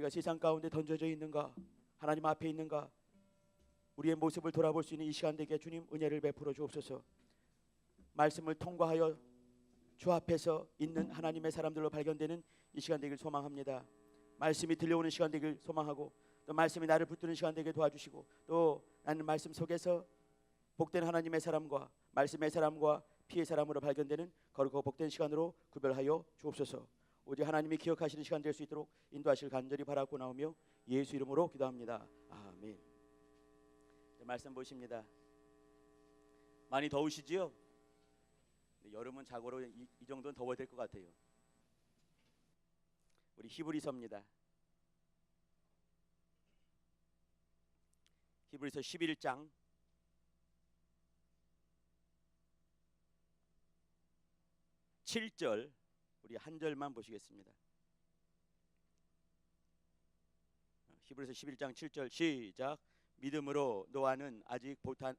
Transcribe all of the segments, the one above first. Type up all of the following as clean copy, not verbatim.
우리가 세상 가운데 던져져 있는가? 하나님 앞에 있는가? 우리의 모습을 돌아볼 수 있는 이 시간 되게 주님 은혜를 베풀어 주옵소서. 말씀을 통과하여 주 앞에서 있는 하나님의 사람들로 발견되는 이 시간 되길 소망합니다. 말씀이 들려오는 시간 되길 소망하고, 또 말씀이 나를 붙드는 시간 되게 도와주시고, 또 나는 말씀 속에서 복된 하나님의 사람과 말씀의 사람과 피의 사람으로 발견되는 거룩하고 복된 시간으로 구별하여 주옵소서. 오직 하나님이 기억하시는 시간 될 수 있도록 인도하실 간절히 바라고 나오며 예수 이름으로 기도합니다. 아멘. 말씀 보십니다. 많이 더우시지요? 여름은 자고로 이 정도는 더워야 될 것 같아요. 우리 히브리서입니다. 히브리서 11장 7절 우리 한 절만 보시겠습니다. 히브리서 11장 7절 시작. 믿음으로 노아는 아직 보탄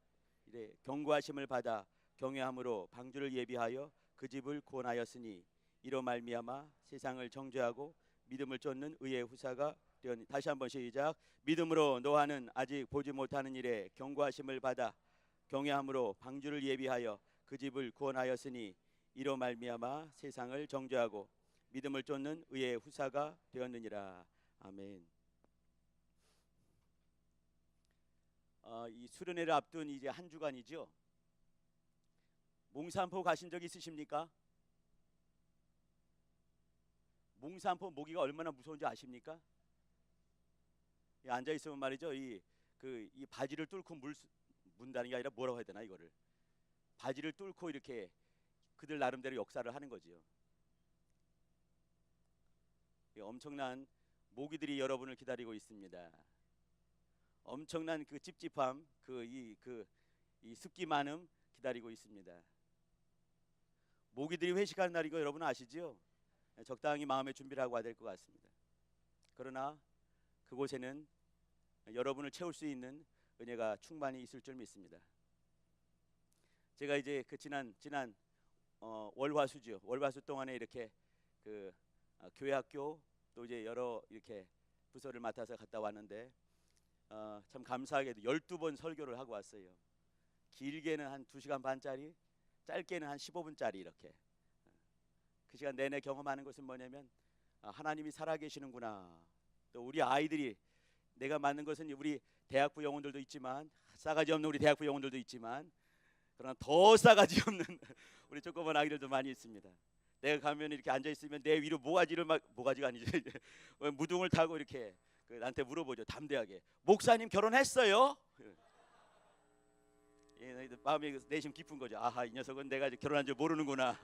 이래 경고하심을 받아 경외함으로 방주를 예비하여 그 집을 구원하였으니 이로 말미암아 세상을 정죄하고 믿음을 쫓는 의의 후사가 되었니. 다시 한번 시작. 믿음으로 노아는 아직 보지 못하는 일에 경고하심을 받아 경외함으로 방주를 예비하여 그 집을 구원하였으니 이로 말미암아 세상을 정죄하고 믿음을 쫓는 의의 후사가 되었느니라. 아멘. 이 수련회를 앞둔 이제 한 주간이죠. 몽산포 가신 적 있으십니까? 몽산포 모기가 얼마나 무서운지 아십니까? 앉아 있으면 말이죠. 이 바지를 뚫고 문다는 게 아니라 뭐라고 해야 되나 이거를. 바지를 뚫고 이렇게 그들 나름대로 역사를 하는 거지요. 엄청난 모기들이 여러분을 기다리고 있습니다. 엄청난 그 찝찝함, 이 습기 많음 기다리고 있습니다. 모기들이 회식하는 날인 거 여러분 아시죠? 적당히 마음의 준비를 하고 와야 될 것 같습니다. 그러나 그곳에는 여러분을 채울 수 있는 은혜가 충만히 있을 줄 믿습니다. 제가 이제 그 지난 월화수죠. 월화수 동안에 이렇게 교회 학교 또 이제 여러 이렇게 부서를 맡아서 갔다 왔는데 참 감사하게도 12번 설교를 하고 왔어요. 길게는 한 2시간 반짜리, 짧게는 한 15분짜리 이렇게. 그 시간 내내 경험하는 것은 뭐냐면 하나님이 살아계시는구나. 또 우리 아이들이 내가 맞는 것은 우리 대학부 영혼들도 있지만 싸가지 없는 우리 대학부 영혼들도 있지만 그러나 더 싸가지 없는 우리 조그만 아이들도 많이 있습니다. 내가 가면 이렇게 앉아 있으면 내 위로 모가지가 아니죠. 무등을 타고 이렇게 나한테 물어보죠. 담대하게. 목사님 결혼했어요? 마음이 내심 깊은 거죠. 아하, 이 녀석은 내가 결혼한 줄 모르는구나.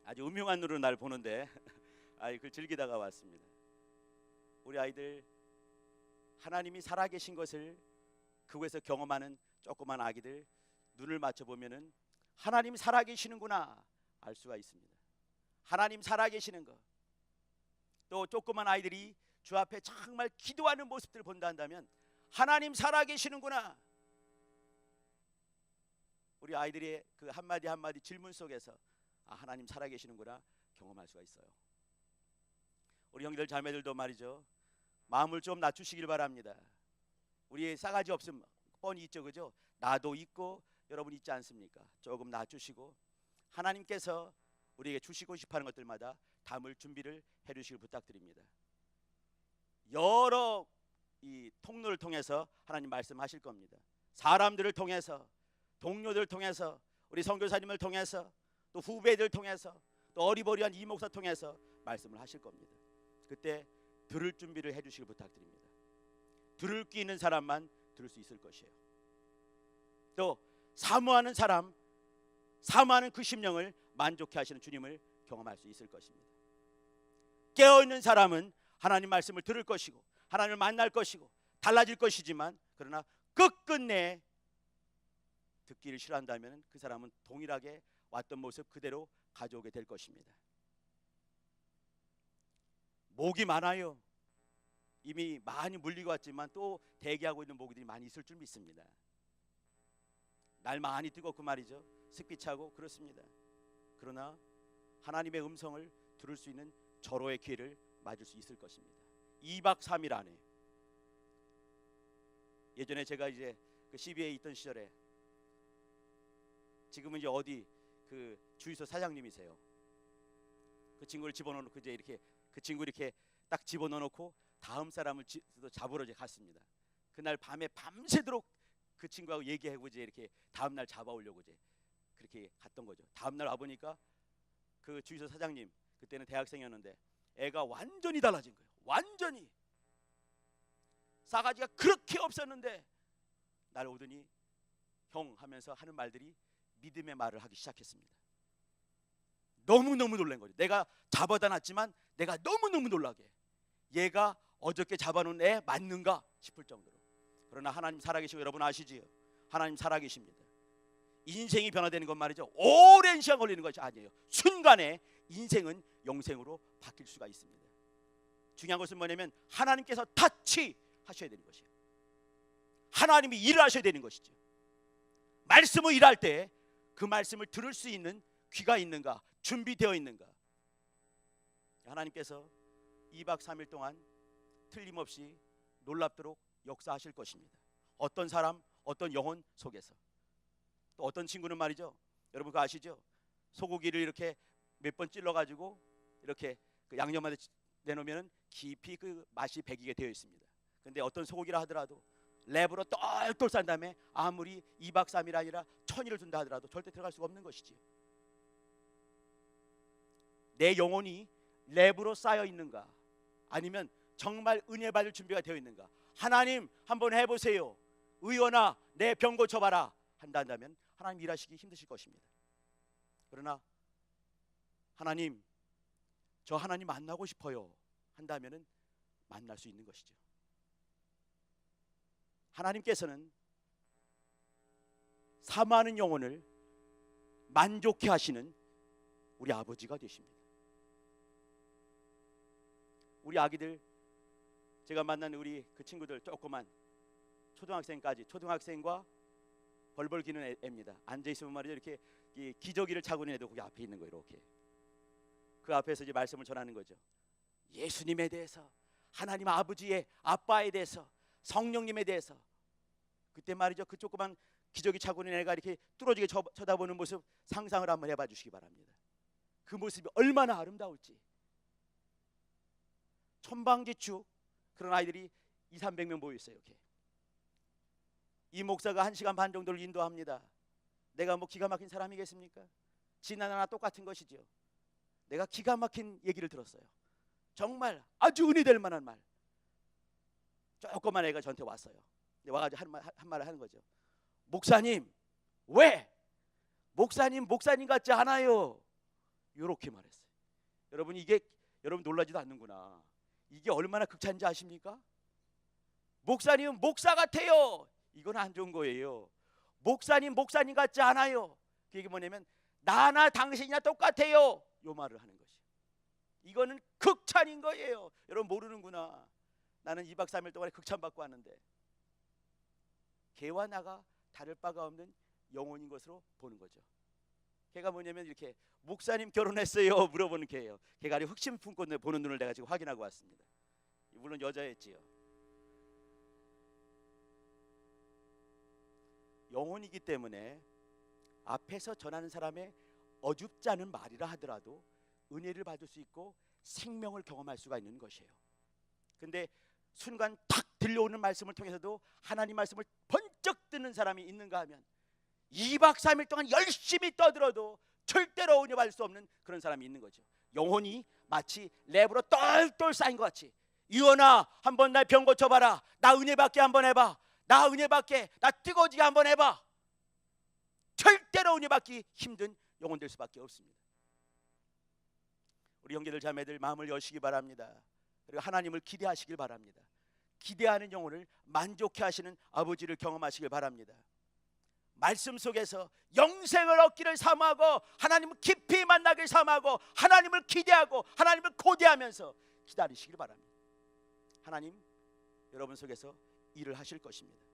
아주 음흉한 눈으로 날 보는데 그걸 즐기다가 왔습니다. 우리 아이들 하나님이 살아계신 것을 그곳에서 경험하는 조그만 아기들 눈을 맞춰보면은 하나님 살아계시는구나 알 수가 있습니다. 하나님 살아계시는 것. 또 조그만 아이들이 주 앞에 정말 기도하는 모습들을 본다 한다면 하나님 살아계시는구나. 우리 아이들의 그 한마디 한마디 질문 속에서 하나님 살아계시는구나 경험할 수가 있어요. 우리 형제들 자매들도 말이죠. 마음을 좀 낮추시길 바랍니다. 우리의 싸가지 없음 뻔히 있죠, 그죠? 나도 있고 여러분 있지 않습니까? 조금 낮추시고 하나님께서 우리에게 주시고 싶어하는 것들마다 담을 준비를 해주시길 부탁드립니다. 여러 이 통로를 통해서 하나님 말씀하실 겁니다. 사람들을 통해서, 동료들을 통해서, 우리 선교사님을 통해서, 또 후배들 통해서, 또 어리버리한 이목사 통해서 말씀을 하실 겁니다. 그때 들을 준비를 해주시길 부탁드립니다. 들을 귀 있는 사람만 들을 수 있을 것이에요. 또 사모하는 사람, 사모하는 그 심령을 만족해 하시는 주님을 경험할 수 있을 것입니다. 깨어있는 사람은 하나님 말씀을 들을 것이고 하나님을 만날 것이고 달라질 것이지만 그러나 끝끝내 듣기를 싫어한다면 그 사람은 동일하게 왔던 모습 그대로 가져오게 될 것입니다. 모기 많아요. 이미 많이 물리고 왔지만 또 대기하고 있는 모기들이 많이 있을 줄 믿습니다. 날 많이 뜨겁고 말이죠. 습기 차고 그렇습니다. 그러나 하나님의 음성을 들을 수 있는 절호의 기회를 맞을 수 있을 것입니다. 2박 3일 안에. 예전에 제가 이제 그 CBA에 있던 시절에, 지금은 이제 어디 그 주유소 사장님이세요. 그 친구를 집어넣고 이제 이렇게 그 친구 이렇게 딱 집어넣고 다음 사람을 잡으러 이제 갔습니다. 그날 밤에 밤새도록 그 친구하고 얘기하고 이제 이렇게 다음 날 잡아오려고 이제 그렇게 갔던 거죠. 다음 날 와보니까 그 주유소 사장님, 그때는 대학생이었는데 애가 완전히 달라진 거예요. 완전히 싸가지가 그렇게 없었는데 날 오더니 형 하면서 하는 말들이 믿음의 말을 하기 시작했습니다. 너무너무 놀란 거죠. 내가 잡아다 놨지만 내가 너무너무 놀라게, 얘가 어저께 잡아놓은 애 맞는가 싶을 정도로. 그러나 하나님 살아계시고 여러분 아시지요? 하나님 살아계십니다. 인생이 변화되는 건 말이죠, 오랜 시간 걸리는 것이 아니에요. 순간에 인생은 영생으로 바뀔 수가 있습니다. 중요한 것은 뭐냐면 하나님께서 터치하셔야 되는 것이에요. 하나님이 일을 하셔야 되는 것이죠. 말씀을 일할 때 그 말씀을 들을 수 있는 귀가 있는가, 준비되어 있는가. 하나님께서 2박 3일 동안 틀림없이 놀랍도록 역사하실 것입니다. 어떤 사람, 어떤 영혼 속에서. 또 어떤 친구는 말이죠, 여러분 그거 아시죠? 소고기를 이렇게 몇 번 찔러가지고 이렇게 그 양념하듯 내놓으면 깊이 그 맛이 배기게 되어 있습니다. 근데 어떤 소고기라 하더라도 랩으로 똘똘 싼 다음에 아무리 2박 3일 아니라 1000일을 둔다 하더라도 절대 들어갈 수가 없는 것이지요. 내 영혼이 랩으로 쌓여 있는가, 아니면 정말 은혜 받을 준비가 되어 있는가. 하나님 한번 해보세요, 의원아 내 병 고쳐봐라 한다면 하나님 일하시기 힘드실 것입니다. 그러나 하나님 저 하나님 만나고 싶어요 한다면 만날 수 있는 것이죠. 하나님께서는 사모하는 영혼을 만족해 하시는 우리 아버지가 되십니다. 우리 아기들, 제가 만난 우리 그 친구들 조그만 초등학생까지, 초등학생과 벌벌 기는 애입니다. 앉아있으면 말이죠, 이렇게 기저귀를 차고 있는 애도 거기 앞에 있는 거예요. 이렇게 그 앞에서 이제 말씀을 전하는 거죠. 예수님에 대해서, 하나님 아버지의 아빠에 대해서, 성령님에 대해서. 그때 말이죠, 그 조그만 기저귀 차고 있는 애가 이렇게 뚫어지게 쳐다보는 모습 상상을 한번 해봐 주시기 바랍니다. 그 모습이 얼마나 아름다울지. 천방지축 그런 아이들이 200~300명 모여 있어요. 이렇게 이 목사가 1시간 반 정도를 인도합니다. 내가 뭐 기가 막힌 사람이겠습니까? 지나나 똑같은 것이죠. 내가 기가 막힌 얘기를 들었어요. 정말 아주 은혜될 만한 말. 조그만 애가 저한테 왔어요. 와가지고 한 말을 하는 거죠. 목사님, 왜? 목사님 같지 않아요. 이렇게 말했어요. 여러분 이게, 여러분 놀라지도 않는구나. 이게 얼마나 극찬인지 아십니까? 목사님은 목사 같아요. 이건 안 좋은 거예요. 목사님 같지 않아요. 그게 뭐냐면 나나 당신이나 똑같아요. 요 말을 하는 것이. 이거는 극찬인 거예요. 여러분 모르는구나. 나는 2박 3일 동안에 극찬 받고 왔는데 걔와 나가 다를 바가 없는 영혼인 것으로 보는 거죠. 걔가 뭐냐면 이렇게 목사님 결혼했어요 물어보는 걔예요. 걔가 아주 흑심 품고 보는 눈을 내가 지금 확인하고 왔습니다. 물론 여자였지요. 영혼이기 때문에 앞에서 전하는 사람의 어줍지 않은 말이라 하더라도 은혜를 받을 수 있고 생명을 경험할 수가 있는 것이에요. 근데 순간 탁 들려오는 말씀을 통해서도 하나님 말씀을 번쩍 듣는 사람이 있는가 하면 2박 3일 동안 열심히 떠들어도 절대로 은혜 받을 수 없는 그런 사람이 있는 거죠. 영혼이 마치 랩으로 똘똘 쌓인 것 같이, 유언아 한번 날 병 고쳐봐라, 나 은혜 받게 한번 해봐, 나 은혜 받게, 나 뜨거워지게 한번 해봐. 절대로 은혜 받기 힘든 영혼 될 수밖에 없습니다. 우리 형제들 자매들 마음을 여시기 바랍니다. 그리고 하나님을 기대하시길 바랍니다. 기대하는 영혼을 만족해 하시는 아버지를 경험하시길 바랍니다. 말씀 속에서 영생을 얻기를 사모하고 하나님을 깊이 만나길 사모하고 하나님을 기대하고 하나님을 고대하면서 기다리시길 바랍니다. 하나님 여러분 속에서 일을 하실 것입니다.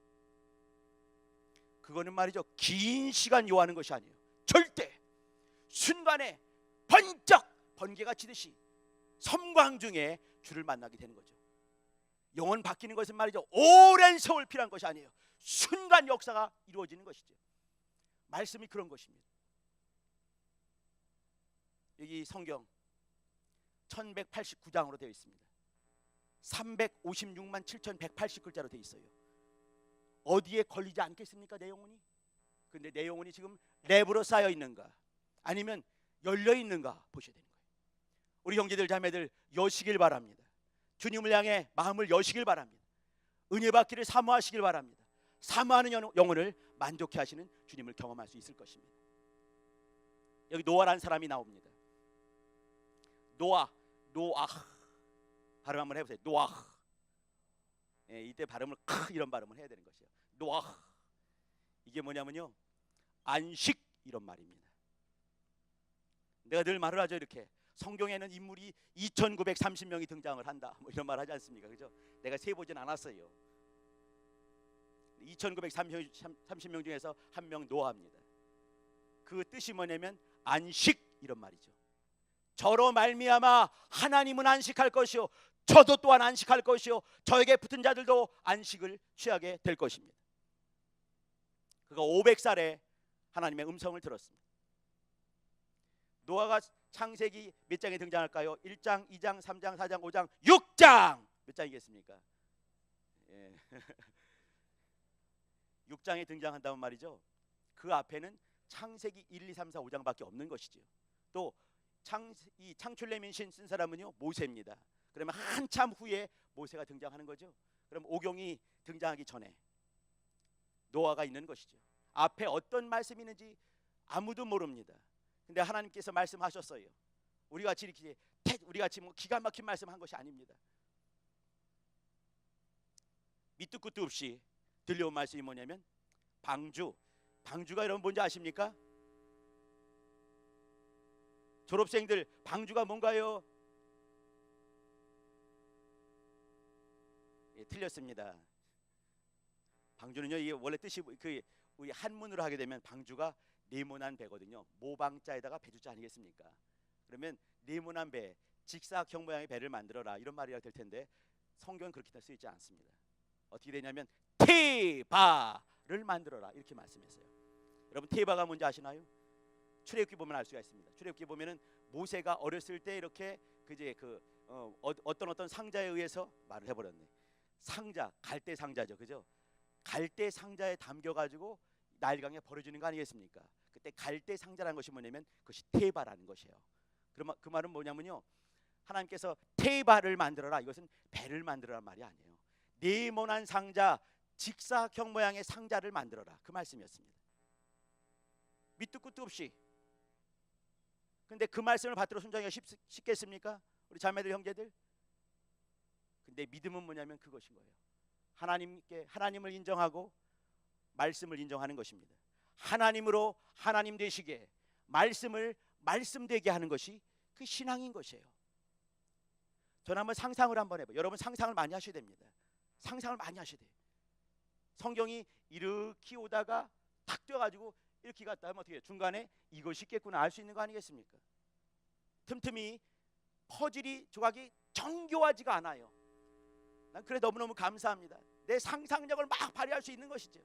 그거는 말이죠, 긴 시간 요하는 것이 아니에요. 절대 순간에 번쩍 번개가 치듯이 섬광 중에 주를 만나게 되는 거죠. 영혼 바뀌는 것은 말이죠, 오랜 세월 필요한 것이 아니에요. 순간 역사가 이루어지는 것이죠. 말씀이 그런 것입니다. 여기 성경 1189장으로 되어 있습니다. 356만 7180글자로 되어 있어요. 어디에 걸리지 않겠습니까, 내 영혼이? 근데 내 영혼이 지금 랩으로 쌓여 있는가, 아니면 열려 있는가 보셔야 되는 거예요. 우리 형제들 자매들 여시길 바랍니다. 주님을 향해 마음을 여시길 바랍니다. 은혜 받기를 사모하시길 바랍니다. 사모하는 영혼을 만족해 하시는 주님을 경험할 수 있을 것입니다. 여기 노아라는 사람이 나옵니다. 노아 발음 한번 해보세요. 노아. 예, 이때 발음을 이런 발음을 해야 되는 것이에요. 노아. 이게 뭐냐면요, 안식 이런 말입니다. 내가 늘 말을 하죠. 이렇게 성경에는 인물이 2930명이 등장을 한다, 뭐 이런 말 하지 않습니까? 그죠? 내가 세보진 않았어요. 2930명 중에서 한 명 노아입니다. 그 뜻이 뭐냐면 안식 이런 말이죠. 저로 말미암아 하나님은 안식할 것이요, 저도 또한 안식할 것이요, 저에게 붙은 자들도 안식을 취하게 될 것입니다. 그가 500살에 하나님의 음성을 들었습니다. 노아가 창세기 몇 장에 등장할까요? 1장, 2장, 3장, 4장, 5장, 6장. 몇 장이겠습니까? 예. 6장에 등장한다면 말이죠, 그 앞에는 창세기 1, 2, 3, 4, 5장밖에 없는 것이죠. 또 이 창출레민신 쓴 사람은요, 모세입니다. 그러면 한참 후에 모세가 등장하는 거죠. 그럼 오경이 등장하기 전에 노아가 있는 것이죠. 앞에 어떤 말씀이 있는지 아무도 모릅니다. 근데 하나님께서 말씀하셨어요. 우리 같이 뭐 기가 막힌 말씀한 것이 아닙니다. 밑도 끝도 없이 들려온 말씀이 뭐냐면 방주가 여러분 뭔지 아십니까? 졸업생들, 방주가 뭔가요? 예, 틀렸습니다. 방주는요, 이게 원래 뜻이 우리 한문으로 하게 되면 방주가 네모난 배거든요. 모방자에다가 배주자 아니겠습니까? 그러면 네모난 배, 직사각형 모양의 배를 만들어라, 이런 말이 될 텐데 성경은 그렇게 다 쓰이지 않습니다. 어떻게 되냐면 테바를 만들어라, 이렇게 말씀했어요. 여러분, 테바가 뭔지 아시나요? 출애굽기 보면 알 수가 있습니다. 출애굽기 보면은 모세가 어렸을 때 이렇게 어떤 상자에 의해서 말을 해버렸네. 상자, 갈대 상자죠, 그죠? 갈대 상자에 담겨가지고 나일강에 버려지는 거 아니겠습니까? 그때 갈대 상자라는 것이 뭐냐면 그것이 테바라는 것이에요. 그러면 그 말은 뭐냐면요, 하나님께서 테바를 만들어라, 이것은 배를 만들어라 말이 아니에요. 네모난 상자, 직사각형 모양의 상자를 만들어라, 그 말씀이었습니다. 밑도 끝도 없이. 근데 그 말씀을 받들어 순종하기가 쉽겠습니까? 우리 자매들, 형제들. 근데 믿음은 뭐냐면 그것인 거예요. 하나님을 인정하고 말씀을 인정하는 것입니다. 하나님으로 하나님 되시게, 말씀을 말씀되게 하는 것이 그 신앙인 것이에요. 저는 한번 상상을 한번 해봐요. 여러분, 상상을 많이 하셔야 됩니다. 상상을 많이 하셔야 돼요. 성경이 이렇게 오다가 탁 뛰어가지고 이렇게 갔다 하면 어떻게 해요? 중간에 이것이 있겠구나 알 수 있는 거 아니겠습니까? 틈틈이 퍼즐이 조각이 정교하지가 않아요. 난 그래 너무너무 감사합니다. 내 상상력을 막 발휘할 수 있는 것이죠.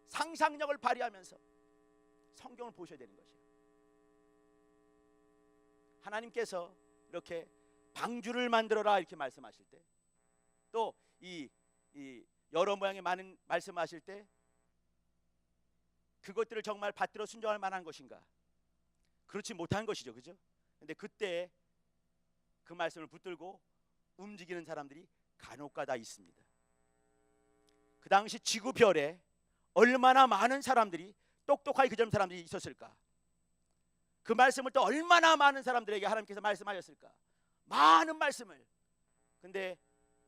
상상력을 발휘하면서 성경을 보셔야 되는 것이에요. 하나님께서 이렇게 방주를 만들어라 이렇게 말씀하실 때, 또 이 여러 모양의 많은 말씀하실 때 그것들을 정말 받들어 순종할 만한 것인가? 그렇지 못한 것이죠, 그죠? 근데 그때 그 말씀을 붙들고 움직이는 사람들이 간혹가다 있습니다. 그 당시 지구별에 얼마나 많은 사람들이, 똑똑하게 그전 사람들이 있었을까? 그 말씀을 또 얼마나 많은 사람들에게 하나님께서 말씀하셨을까? 많은 말씀을. 근데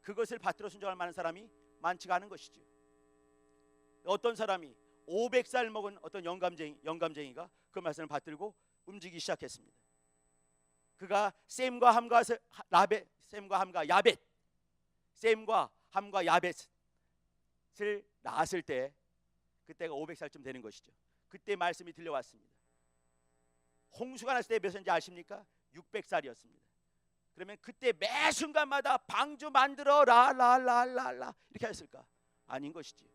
그것을 받들어 순종할 만한 사람이 많지가 않은 것이죠. 어떤 사람이 500살 먹은 어떤 영감쟁이가 그 말씀을 받들고 움직이기 시작했습니다. 그가 셈과 함과 야벳을 낳았을 때, 그때가 500살쯤 되는 것이죠. 그때 말씀이 들려왔습니다. 홍수가 났을 때 몇 살인지 아십니까? 600살이었습니다. 그러면 그때 매 순간마다 방주 만들어 라라라라라 이렇게 했을까? 아닌 것이지.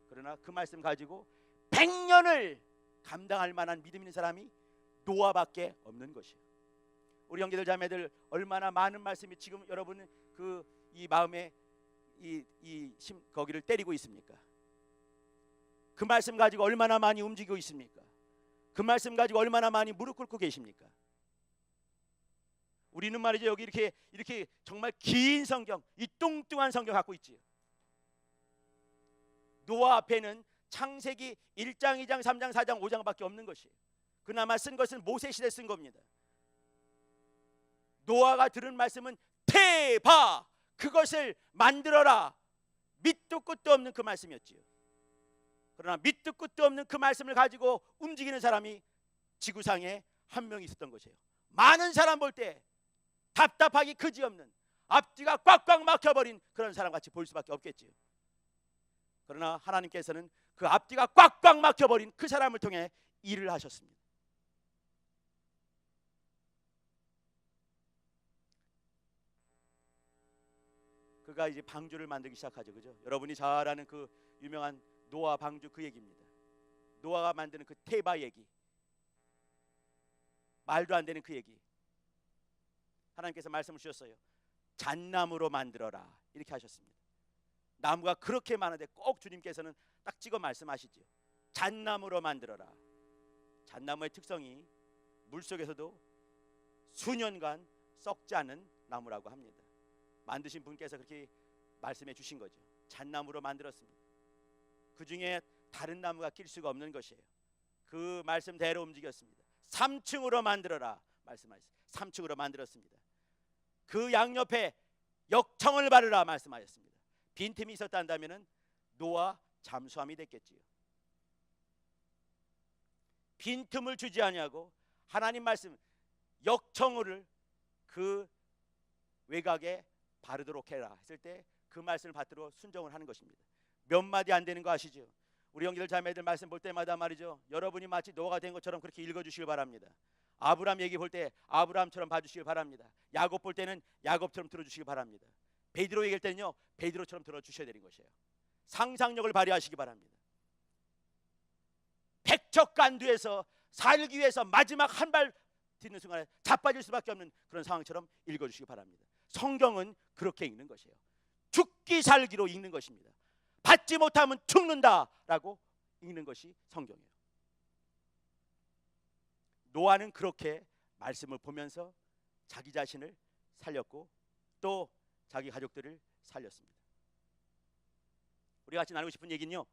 그러나 그 말씀 가지고 100년을 감당할 만한 믿음 있는 사람이 노아밖에 없는 것이에요. 우리 형제들 자매들 얼마나 많은 말씀이 지금 여러분 이 마음에 거기를 때리고 있습니까? 그 말씀 가지고 얼마나 많이 움직이고 있습니까? 그 말씀 가지고 얼마나 많이 무릎 꿇고 계십니까? 우리는 말이죠, 여기 이렇게 정말 긴 성경, 이 뚱뚱한 성경 갖고 있지요. 노아 앞에는 창세기 1장, 2장, 3장, 4장, 5장밖에 없는 것이에요. 그나마 쓴 것은 모세 시대 쓴 겁니다. 노아가 들은 말씀은 태바, 그것을 만들어라. 밑도 끝도 없는 그 말씀이었지요. 그러나 밑도 끝도 없는 그 말씀을 가지고 움직이는 사람이 지구상에 한 명 있었던 것이에요. 많은 사람 볼 때 답답하기 그지없는, 앞뒤가 꽉꽉 막혀버린 그런 사람같이 보일 수밖에 없겠지요. 그러나 하나님께서는 그 앞뒤가 꽉꽉 막혀버린 그 사람을 통해 일을 하셨습니다. 그가 이제 방주를 만들기 시작하죠. 그죠? 여러분이 잘 아는 그 유명한 노아 방주 그 얘기입니다. 노아가 만드는 그 테바 얘기, 말도 안 되는 그 얘기. 하나님께서 말씀을 주셨어요. 잣나무로 만들어라 이렇게 하셨습니다. 나무가 그렇게 많은데 꼭 주님께서는 딱 찍어 말씀하시죠. 잣나무로 만들어라. 잣나무의 특성이 물속에서도 수년간 썩지 않은 나무라고 합니다. 만드신 분께서 그렇게 말씀해 주신 거죠. 잣나무로 만들었습니다. 그 중에 다른 나무가 낄 수가 없는 것이에요. 그 말씀대로 움직였습니다. 3층으로 만들어라 말씀하셨어요. 3층으로 만들었습니다. 그 양옆에 역청을 바르라 말씀하셨습니다. 빈틈이 있었다면 노아 잠수함이 됐겠지요. 빈틈을 주지 아니하고 하나님 말씀 역청을 그 외곽에 바르도록 해라 했을 때 그 말씀을 받들어 순종을 하는 것입니다. 몇 마디 안 되는 거 아시죠? 우리 형제들 자매들 말씀 볼 때마다 말이죠, 여러분이 마치 노아가 된 것처럼 그렇게 읽어주시길 바랍니다. 아브라함 얘기 볼 때 아브라함처럼 봐주시길 바랍니다. 야곱 볼 때는 야곱처럼 들어주시길 바랍니다. 베드로 얘기할 때는요 베드로처럼 들어주셔야 되는 것이에요. 상상력을 발휘하시기 바랍니다. 백척간두에서 살기 위해서 마지막 한 발 딛는 순간에 자빠질 수밖에 없는 그런 상황처럼 읽어주시기 바랍니다. 성경은 그렇게 읽는 것이에요. 죽기 살기로 읽는 것입니다. 받지 못하면 죽는다라고 읽는 것이 성경이에요. 노아는 그렇게 말씀을 보면서 자기 자신을 살렸고 또 자기 가족들을 살렸습니다. 우리가 같이 나누고 싶은 얘기는요,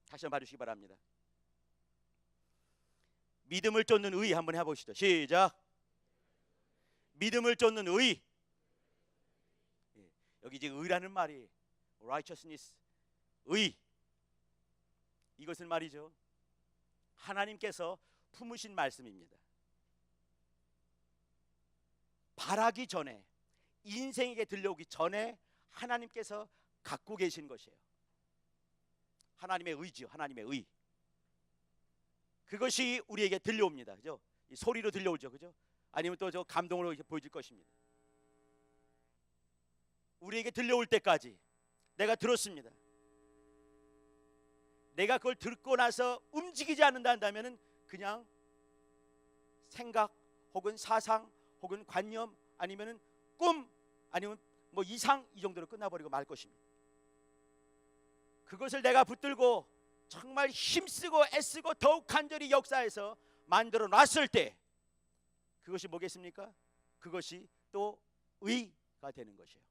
다시 한번 봐주시기 바랍니다. 믿음을 쫓는 의 한번 해보시죠. 시작. 믿음을 쫓는 의. 여기 이제 의라는 말이 righteousness, 의. 이것은 말이죠, 하나님께서 품으신 말씀입니다. 바라기 전에, 인생에게 들려오기 전에 하나님께서 갖고 계신 것이에요. 하나님의 의지요. 하나님의 의. 그것이 우리에게 들려옵니다. 그죠? 이 소리로 들려오죠. 그죠? 아니면 또 저 감동으로 이렇게 보여질 것입니다. 우리에게 들려올 때까지 내가 들었습니다. 내가 그걸 듣고 나서 움직이지 않는다 한다면 그냥 생각 혹은 사상 혹은 관념 아니면 꿈 아니면 뭐 이상 이 정도로 끝나버리고 말 것입니다. 그것을 내가 붙들고 정말 힘쓰고 애쓰고 더욱 간절히 역사에서 만들어 놨을 때 그것이 뭐겠습니까? 그것이 또 의가 되는 것이에요.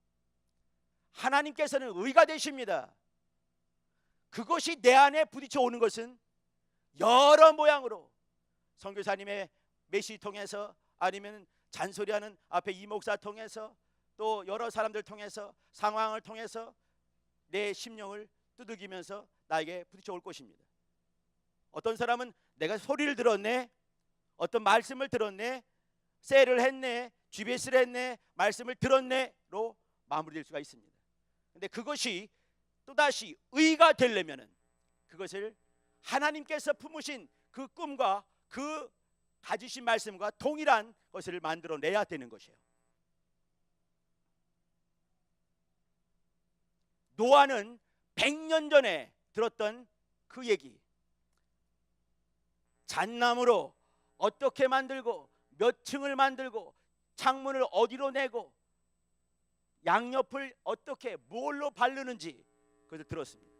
하나님께서는 의가 되십니다. 그것이 내 안에 부딪혀 오는 것은 여러 모양으로 선교사님의 메시지 통해서 아니면 잔소리하는 앞에 이목사 통해서 또 여러 사람들 통해서 상황을 통해서 내 심령을 두들기면서 나에게 부딪혀 올 것입니다. 어떤 사람은 내가 소리를 들었네, 어떤 말씀을 들었네, 셀을 했네, GBS를 했네, 말씀을 들었네로 마무리될 수가 있습니다. 근데 그것이 또다시 의가 되려면은 그것을 하나님께서 품으신 그 꿈과 그 가지신 말씀과 동일한 것을 만들어내야 되는 것이에요. 노아는 100년 전에 들었던 그 얘기, 잣나무로 어떻게 만들고 몇 층을 만들고 창문을 어디로 내고 양옆을 어떻게 뭘로 바르는지 그것을 들었습니다.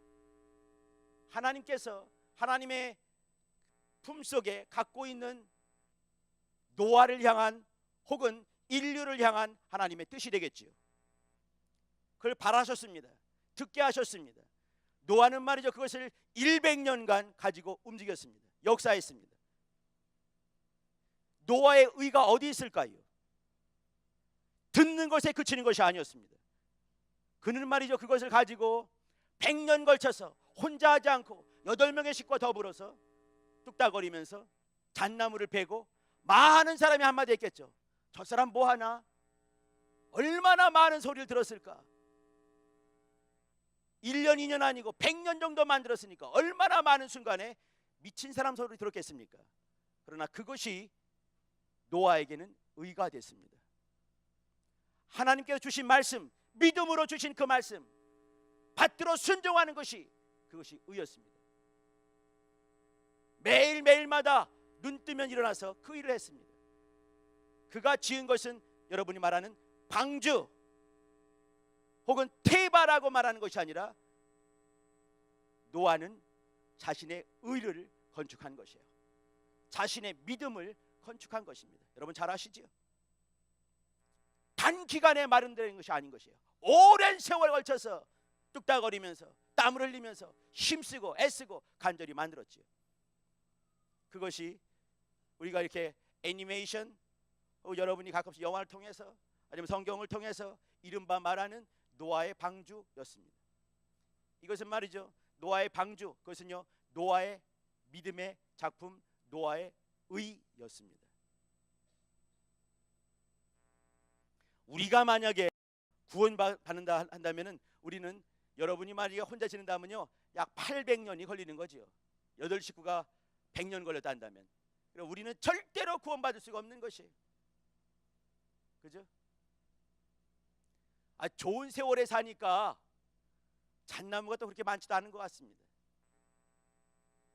하나님께서 하나님의 품속에 갖고 있는 노아를 향한 혹은 인류를 향한 하나님의 뜻이 되겠지요. 그걸 바라셨습니다. 듣게 하셨습니다. 노아는 말이죠, 그것을 100년간 가지고 움직였습니다. 역사했습니다. 노아의 의가 어디 있을까요? 듣는 것에 그치는 것이 아니었습니다. 그는 말이죠, 그것을 가지고 100년 걸쳐서 혼자 하지 않고 8명의 식구와 더불어서 뚝딱거리면서 잣나무를 베고 많은 사람이 한마디 했겠죠. 저 사람 뭐 하나? 얼마나 많은 소리를 들었을까? 1년 2년 아니고 100년 정도 만들었으니까 얼마나 많은 순간에 미친 사람 소리 들었겠습니까? 그러나 그것이 노아에게는 의가 됐습니다. 하나님께서 주신 말씀, 믿음으로 주신 그 말씀 받들어 순종하는 것이 그것이 의였습니다. 매일매일마다 눈 뜨면 일어나서 그 일을 했습니다. 그가 지은 것은 여러분이 말하는 방주 혹은 테바라고 말하는 것이 아니라 노아는 자신의 의를 건축한 것이에요. 자신의 믿음을 건축한 것입니다. 여러분 잘 아시지요? 단기간에 마련된 것이 아닌 것이에요. 오랜 세월 걸쳐서 뚝딱거리면서 땀을 흘리면서 힘쓰고 애쓰고 간절히 만들었지요. 그것이 우리가 이렇게 애니메이션 혹은 여러분이 가끔씩 영화를 통해서 아니면 성경을 통해서 이른바 말하는 노아의 방주였습니다. 이것은 말이죠, 노아의 방주, 그것은요 노아의 믿음의 작품, 노아의 의였습니다. 우리가 만약에 구원받는다 한다면은 우리는 여러분이 말이야 혼자 지낸다면요 약 800년이 걸리는 거지요. 8식구가 100년 걸렸다 한다면, 그럼 우리는 절대로 구원받을 수가 없는 것이에요. 그죠? 좋은 세월에 사니까 잣나무가 또 그렇게 많지도 않은 것 같습니다.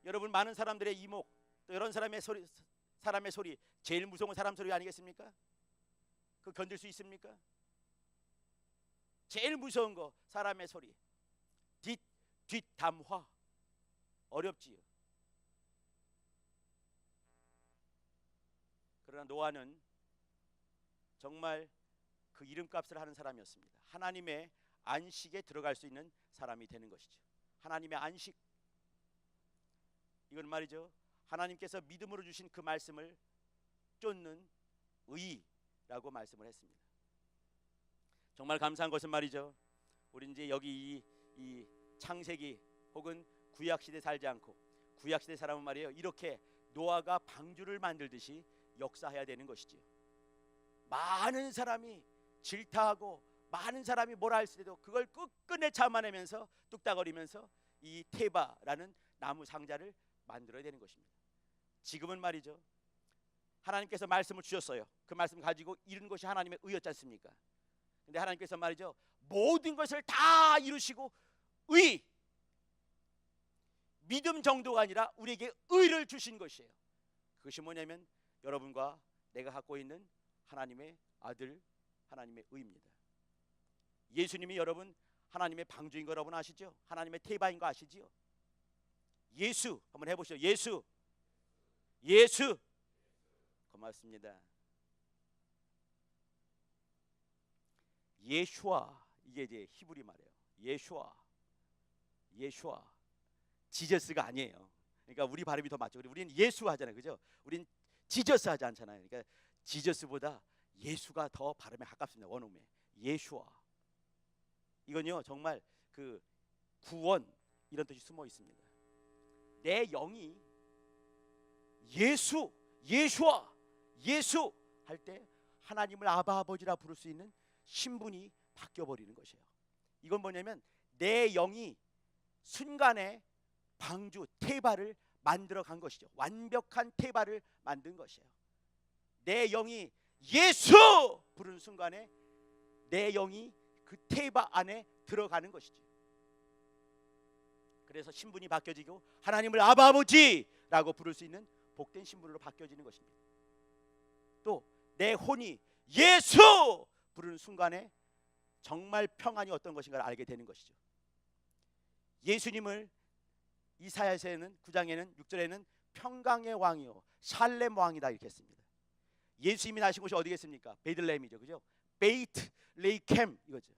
여러분 많은 사람들의 이목 또 이런 사람의 소리 제일 무서운 사람 소리 아니겠습니까? 그거 견딜 수 있습니까? 제일 무서운 거 사람의 소리, 뒷담화 어렵지요. 그러나 노아는 정말 그 이름값을 하는 사람이었습니다. 하나님의 안식에 들어갈 수 있는 사람이 되는 것이죠. 하나님의 안식, 이건 말이죠 하나님께서 믿음으로 주신 그 말씀을 쫓는 의라고 말씀을 했습니다. 정말 감사한 것은 말이죠, 우리 이제 여기 이 창세기 혹은 구약시대 살지 않고, 구약시대 사람은 말이에요 이렇게 노아가 방주를 만들듯이 역사해야 되는 것이지요. 많은 사람이 질타하고 많은 사람이 뭐라 할지라도 그걸 끝끝내 참아내면서 뚝딱거리면서 이 테바라는 나무 상자를 만들어야 되는 것입니다. 지금은 말이죠 하나님께서 말씀을 주셨어요. 그 말씀 가지고 이룬 것이 하나님의 의였지 않습니까? 근데 하나님께서 말이죠 모든 것을 다 이루시고 믿음 정도가 아니라 우리에게 의를 주신 것이에요. 그것이 뭐냐면 여러분과 내가 갖고 있는 하나님의 아들, 하나님의 의입니다. 예수님이 여러분 하나님의 방주인 거 여러분 아시죠? 하나님의 테바인 거 아시지요? 예수 한번 해보시죠. 예수. 고맙습니다. 예슈아, 이게 이제 히브리 말이에요. 예슈아 지저스가 아니에요. 그러니까 우리 발음이 더 맞죠. 우리는 예수 하잖아요, 그죠? 우린 지저스 하지 않잖아요. 그러니까 지저스보다 예수가 더 발음에 가깝습니다. 원어민에 예슈아. 이건요 정말 그 구원 이런 뜻이 숨어 있습니다. 내 영이 예수아 예수 할 때 하나님을 아바 아버지라 부를 수 있는 신분이 바뀌어 버리는 것이에요. 이건 뭐냐면 내 영이 순간에 방주 테바를 만들어 간 것이죠. 완벽한 테바를 만든 것이에요. 내 영이 예수 부르는 순간에 내 영이 그 테바 안에 들어가는 것이죠. 그래서 신분이 바뀌어지고 하나님을 아바 아버지라고 부를 수 있는 복된 신분으로 바뀌어지는 것입니다. 또 내 혼이 예수 부르는 순간에 정말 평안이 어떤 것인가를 알게 되는 것이죠. 예수님을 이사야서에는 9장에는 6절에는 평강의 왕이요 살렘 왕이다 이렇게 했습니다. 예수님이 나신 곳이 어디겠습니까? 베들레헴이죠, 그죠? 베이트 레이캠 이거죠.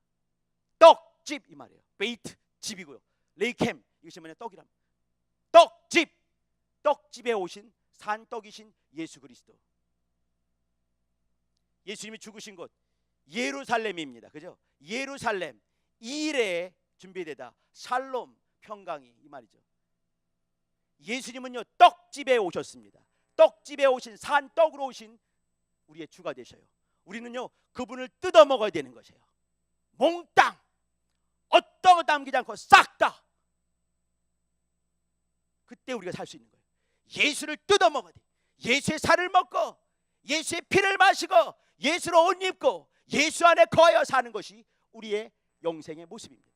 떡집 이 말이에요. 베이트 집이고요. 레이캠 이것이 뭐냐? 떡이랍니다. 떡집, 떡집에 오신 산떡이신 예수 그리스도. 예수님이 죽으신 곳 예루살렘입니다, 그죠? 예루살렘 이레 준비되다 샬롬 평강이 이 말이죠. 예수님은요 떡집에 오셨습니다. 떡집에 오신 산떡으로 오신 우리의 주가 되셔요. 우리는요 그분을 뜯어 먹어야 되는 것이에요. 몽땅 어떤 것 남기지 않고 싹 다. 그때 우리가 살 수 있는 거예요. 예수를 뜯어 먹어야 돼. 예수의 살을 먹고 예수의 피를 마시고 예수로 옷 입고 예수 안에 거하여 사는 것이 우리의 영생의 모습입니다.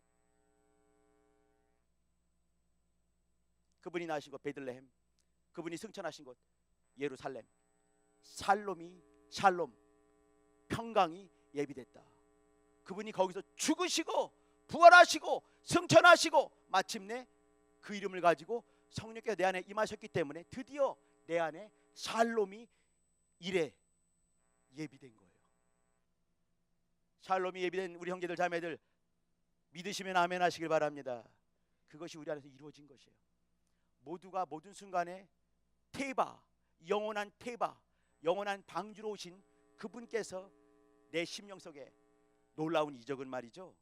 그분이 나신 곳 베들레헴, 그분이 승천하신 곳 예루살렘, 샬롬 평강이 예비됐다. 그분이 거기서 죽으시고 부활하시고 승천하시고 마침내 그 이름을 가지고 성령께서 내 안에 임하셨기 때문에 드디어 내 안에 샬롬이 이래 예비된 거예요. 샬롬이 예비된 우리 형제들 자매들 믿으시면 아멘 하시길 바랍니다. 그것이 우리 안에서 이루어진 것이에요. 모두가 모든 순간에 테바, 영원한 테바, 영원한 방주로 오신 그분께서 내 심령 속에 놀라운 이적은 말이죠.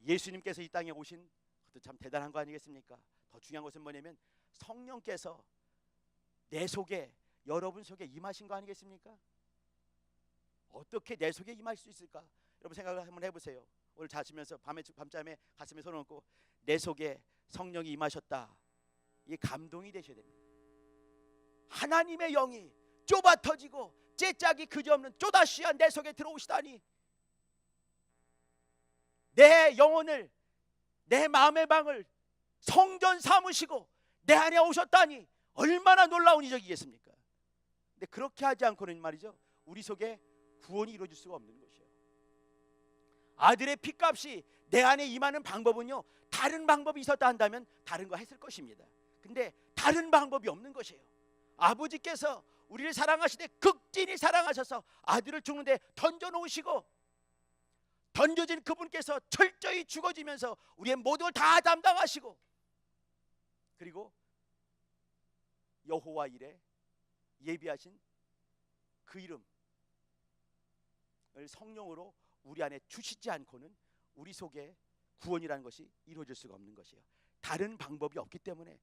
예수님께서 이 땅에 오신 그것도 참 대단한 거 아니겠습니까? 더 중요한 것은 뭐냐면 성령께서 내 속에 여러분 속에 임하신 거 아니겠습니까? 어떻게 내 속에 임할 수 있을까? 여러분 생각을 한번 해보세요. 오늘 자시면서 밤잠에 가슴에 손을 얹고 내 속에 성령이 임하셨다. 이게 감동이 되셔야 됩니다. 하나님의 영이 좁아 터지고 째짝이 그지없는 쪼다시한 내 속에 들어오시다니, 내 영혼을 내 마음의 방을 성전 삼으시고 내 안에 오셨다니 얼마나 놀라운 이적이겠습니까? 근데 그렇게 하지 않고는 말이죠 우리 속에 구원이 이루어질 수가 없는 것이에요. 아들의 피값이 내 안에 임하는 방법은요 다른 방법이 있었다 한다면 다른 거 했을 것입니다. 근데 다른 방법이 없는 것이에요. 아버지께서 우리를 사랑하시되 극진히 사랑하셔서 아들을 죽는데 던져놓으시고 던져진 그분께서 철저히 죽어지면서 우리의 모든 걸 다 담당하시고, 그리고 여호와 이레 예비하신 그 이름을 성령으로 우리 안에 주시지 않고는 우리 속에 구원이라는 것이 이루어질 수가 없는 것이에요. 다른 방법이 없기 때문에,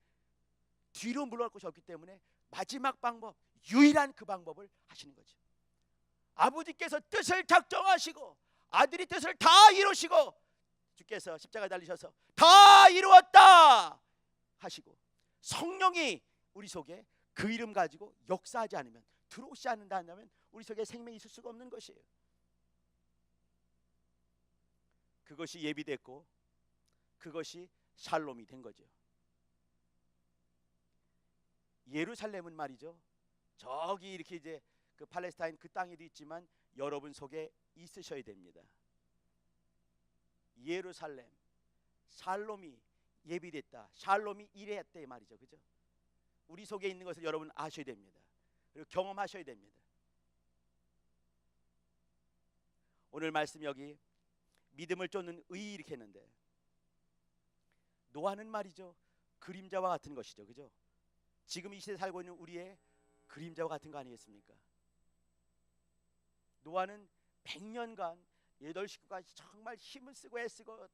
뒤로 물러갈 것이 없기 때문에 마지막 방법, 유일한 그 방법을 하시는 거죠. 아버지께서 뜻을 작정하시고 아들이 뜻을 다 이루시고 주께서 십자가에 달리셔서 다 이루었다 하시고 성령이 우리 속에 그 이름 가지고 역사하지 않으면, 들어오지 않는다 한다면 우리 속에 생명이 있을 수가 없는 것이에요. 그것이 예비됐고 그것이 샬롬이 된 거죠. 예루살렘은 말이죠 저기 이렇게 이제 그 팔레스타인 그 땅에도 있지만 여러분 속에 있으셔야 됩니다. 예루살렘 샬롬이 예비됐다, 샬롬이 이랬대 말이죠, 그죠? 우리 속에 있는 것을 여러분 아셔야 됩니다. 그리고 경험하셔야 됩니다. 오늘 말씀 여기 믿음을 쫓는 의 이렇게 했는데, 노아는 말이죠 그림자와 같은 것이죠, 그죠? 지금 이 시대에 살고 있는 우리의 그림자와 같은 거 아니겠습니까? 노아는 100년간 8식구가 정말 힘을 쓰고 애쓰고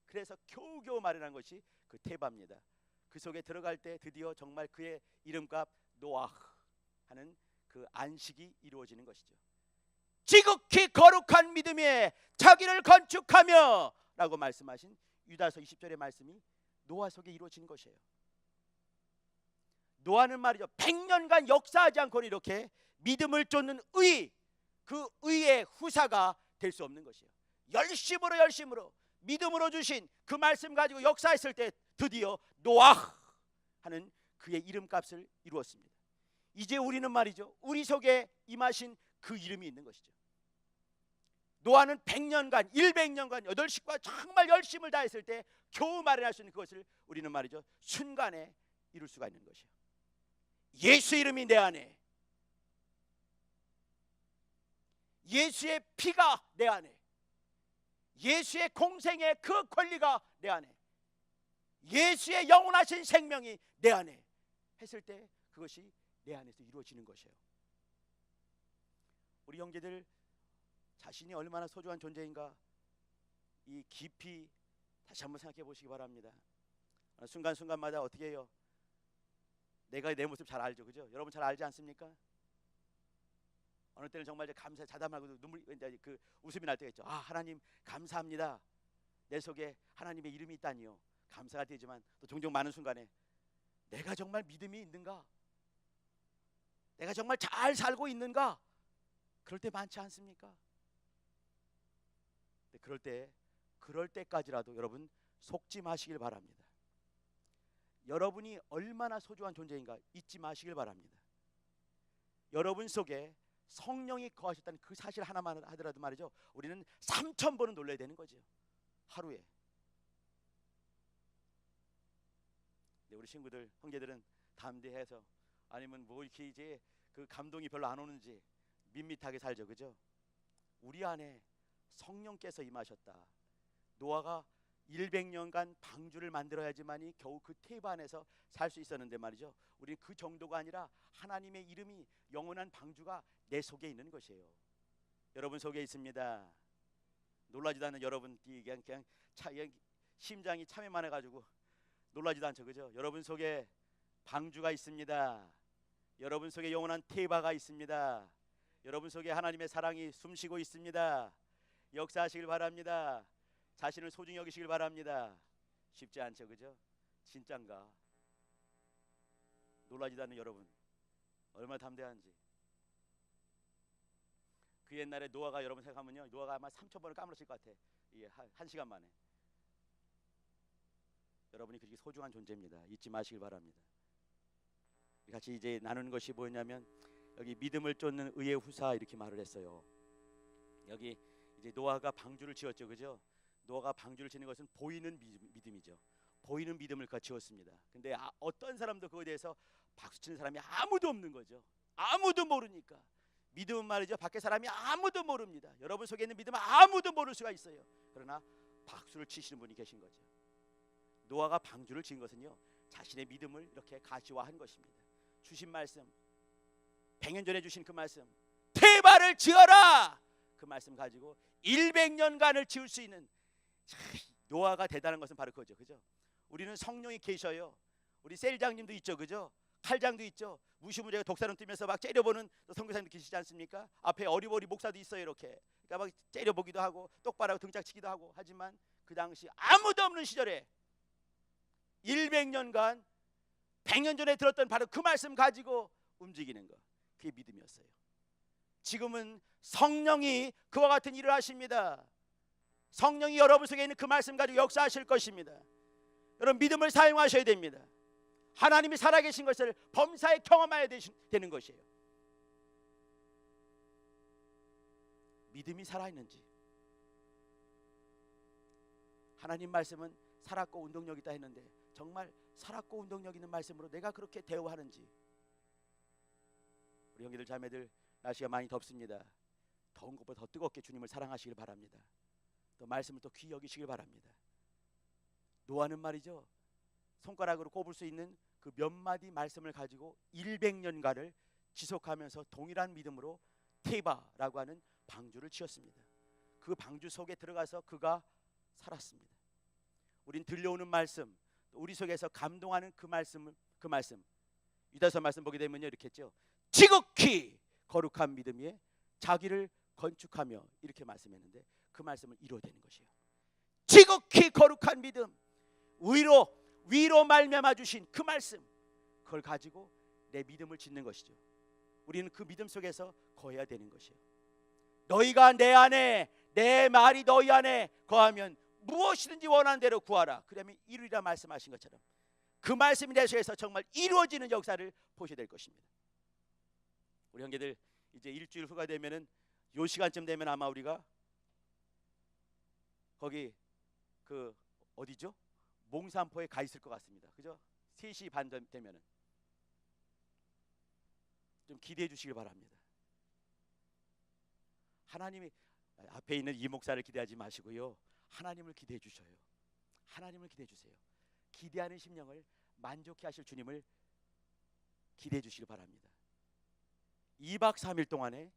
그래서 겨우겨우 마련한 것이 그 테바입니다. 그 속에 들어갈 때 드디어 정말 그의 이름값 노아 하는 그 안식이 이루어지는 것이죠. 지극히 거룩한 믿음에 자기를 건축하며 라고 말씀하신 유다서 20절의 말씀이 노아 속에 이루어지는 것이에요. 노아는 말이죠 100년간 역사하지 않고는 이렇게 믿음을 쫓는 의, 그 의의 후사가 될 수 없는 것이에요. 열심으로 믿음으로 주신 그 말씀 가지고 역사했을 때 드디어 노아 하는 그의 이름값을 이루었습니다. 이제 우리는 말이죠, 우리 속에 임하신 그 이름이 있는 것이죠. 노아는 100년간 100년간 8식구가 정말 열심을 다했을 때 겨우 마련할 수 있는 그것을 우리는 말이죠, 순간에 이룰 수가 있는 것이에요. 예수 이름이 내 안에, 예수의 피가 내 안에, 예수의 공생의 그 권리가 내 안에, 예수의 영원하신 생명이 내 안에 했을 때 그것이 내 안에서 이루어지는 것이에요. 우리 형제들 자신이 얼마나 소중한 존재인가 이 깊이 다시 한번 생각해 보시기 바랍니다. 순간순간마다 어떻게 해요? 내가 내 모습 잘 알죠, 그죠? 여러분 잘 알지 않습니까? 어느 때는 정말 감사 자다 말고도 눈물 그 웃음이 날 때가 있죠. 아, 하나님 감사합니다. 내 속에 하나님의 이름이 있다니요. 감사가 되지만 또 종종 많은 순간에 내가 정말 믿음이 있는가? 내가 정말 잘 살고 있는가? 그럴 때 많지 않습니까? 그럴 때까지라도 여러분 속지 마시길 바랍니다. 여러분이 얼마나 소중한 존재인가 잊지 마시길 바랍니다. 여러분 속에 성령이 거하셨다는 그 사실 하나만 하더라도 말이죠, 우리는 3000번은 놀라야 되는 거죠, 하루에. 근데 우리 친구들, 형제들은 담대해서 아니면 뭐 이렇게 이제 그 감동이 별로 안 오는지 밋밋하게 살죠, 그죠? 우리 안에 성령께서 임하셨다. 노아가 100년간 방주를 만들어야지만이 겨우 그 테이프 안에서 살 수 있었는데 말이죠, 우리 그 정도가 아니라 하나님의 이름이 영원한 방주가 내 속에 있는 것이에요. 여러분 속에 있습니다. 놀라지도 않는 여러분, 그냥 심장이 참에 많아가지고 놀라지도 않죠, 그죠? 여러분 속에 방주가 있습니다. 여러분 속에 영원한 테이바가 있습니다. 여러분 속에 하나님의 사랑이 숨쉬고 있습니다. 역사하시길 바랍니다. 자신을 소중히 여기시길 바랍니다. 쉽지 않죠, 그죠? 진짠가? 놀라지도 않는 여러분 얼마나 담대한지. 그 옛날에 노아가 여러분 생각하면요, 노아가 아마 3000번을 까물었을 것 같아. 이게 한 시간 만에. 여러분이 그렇게 소중한 존재입니다. 잊지 마시길 바랍니다. 같이 이제 나누는 것이 뭐냐면, 여기 믿음을 쫓는 의의 후사 이렇게 말을 했어요. 여기 이제 노아가 방주를 지었죠, 그죠? 노아가 방주를 짓는 것은 보이는 믿음이죠. 보이는 믿음을 지었습니다. 근데 어떤 사람도 그거에 대해서 박수치는 사람이 아무도 없는 거죠. 아무도 모르니까. 믿음은 말이죠, 밖에 사람이 아무도 모릅니다. 여러분 속에 있는 믿음은 아무도 모를 수가 있어요. 그러나 박수를 치시는 분이 계신 거죠. 노아가 방주를 지은 것은요, 자신의 믿음을 이렇게 가시화한 것입니다. 주신 말씀, 100년 전에 주신 그 말씀, 테바를 지어라, 그 말씀 가지고 100년간을 지을 수 있는, 노아가 대단한 것은 바로 그거죠, 그죠? 우리는 성령이 계셔요. 우리 셀장님도 있죠, 그죠? 칼장도 있죠. 무시무시하게 독사론 뛰면서 막 째려보는 선교사님도 계시지 않습니까? 앞에 어리버리 목사도 있어요, 이렇게. 그러니까 막 째려보기도 하고 똑바로 하고 등짝치기도 하고. 하지만 그 당시 아무도 없는 시절에 100년간 100년 전에 들었던 바로 그 말씀 가지고 움직이는 것, 그게 믿음이었어요. 지금은 성령이 그와 같은 일을 하십니다. 성령이 여러분 속에 있는 그 말씀 가지고 역사하실 것입니다. 여러분 믿음을 사용하셔야 됩니다. 하나님이 살아계신 것을 범사에 경험해야 되는 것이에요. 믿음이 살아있는지, 하나님 말씀은 살았고 운동력 있다 했는데 정말 살았고 운동력 있는 말씀으로 내가 그렇게 대우하는지. 우리 형제들 자매들, 날씨가 많이 덥습니다. 더운 것보다 더 뜨겁게 주님을 사랑하시길 바랍니다. 또 말씀을 또 귀히 여기시길 바랍니다. 노아는 말이죠, 손가락으로 꼽을 수 있는 그 몇 마디 말씀을 가지고 100년간을 지속하면서 동일한 믿음으로 테바라고 하는 방주를 지었습니다. 그 방주 속에 들어가서 그가 살았습니다. 우린 들려오는 말씀, 우리 속에서 감동하는 그 말씀, 유다서 말씀 보게 되면요, 이렇게 했죠. 지극히 거룩한 믿음 위에 자기를 건축하며, 이렇게 말씀했는데 그 말씀을 이루어내는 것이에요. 지극히 거룩한 믿음, 위로 말미암아 주신 그 말씀, 그걸 가지고 내 믿음을 짓는 것이죠. 우리는 그 믿음 속에서 거해야 되는 것이에요. 너희가 내 안에, 내 말이 너희 안에 거하면 무엇이든지 원하는 대로 구하라 그러면 이루리라 말씀하신 것처럼 그 말씀이 내 속에서 정말 이루어지는 역사를 보셔야 될 것입니다. 우리 형제들 이제 일주일 후가 되면은 요 시간쯤 되면 아마 우리가 거기 그 어디죠? 몽산포에 가 있을 것 같습니다. 그죠? 3시 반 되면은 좀 기대해 주시길 바랍니다. 하나님이 앞에 있는 이 목사를 기대하지 마시고요. 하나님을 기대해 주셔요. 하나님을 기대해 주세요. 기대하는 심령을 만족해 하실 주님을 기대해 주시길 바랍니다. 2박 3일 동안에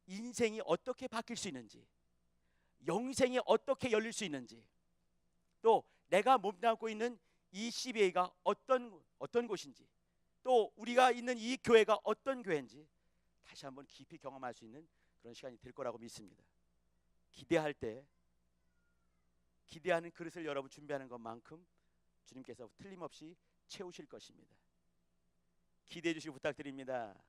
인생이 어떻게 바뀔 수 있는지, 영생이 어떻게 열릴 수 있는지, 또 내가 몸담고 있는 이 CBA가 어떤 곳인지, 또 우리가 있는 이 교회가 어떤 교회인지 다시 한번 깊이 경험할 수 있는 그런 시간이 될 거라고 믿습니다. 기대할 때 기대하는 그릇을 여러분 준비하는 것만큼 주님께서 틀림없이 채우실 것입니다. 기대해 주시기 부탁드립니다.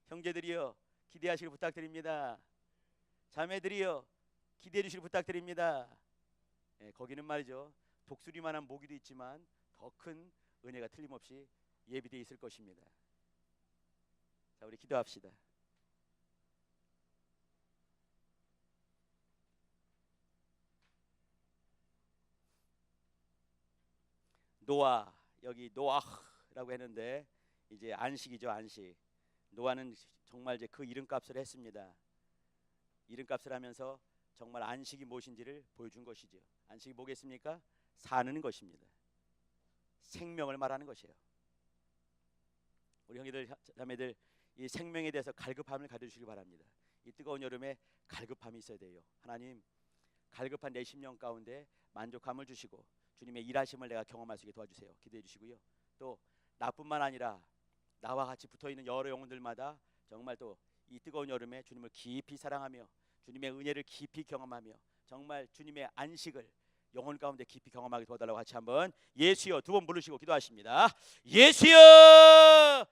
형제들이여 기대하시길 부탁드립니다. 자매들이여 기대해 주시길 부탁드립니다. 거기는 말이죠, 독수리만한 모기도 있지만 더 큰 은혜가 틀림없이 예비되어 있을 것입니다. 자, 우리 기도합시다. 노아, 여기 노아라고 했는데 이제 안식이죠, 안식. 노아는 정말 이제 그 이름값을 했습니다. 이름값을 하면서 정말 안식이 무엇인지를 보여준 것이죠. 안식이 뭐겠습니까? 사는 것입니다. 생명을 말하는 것이에요. 우리 형제들 자매들 이 생명에 대해서 갈급함을 가져주시기 바랍니다. 이 뜨거운 여름에 갈급함이 있어야 돼요. 하나님, 갈급한 내 심령 가운데 만족함을 주시고 주님의 일하심을 내가 경험할 수 있게 도와주세요. 기도해 주시고요. 또 나뿐만 아니라 나와 같이 붙어있는 여러 영혼들마다 정말 또 이 뜨거운 여름에 주님을 깊이 사랑하며 주님의 은혜를 깊이 경험하며 정말 주님의 안식을 영혼 가운데 깊이 경험하게 도와달라고 같이 한번 예수여 두 번 부르시고 기도하십니다. 예수여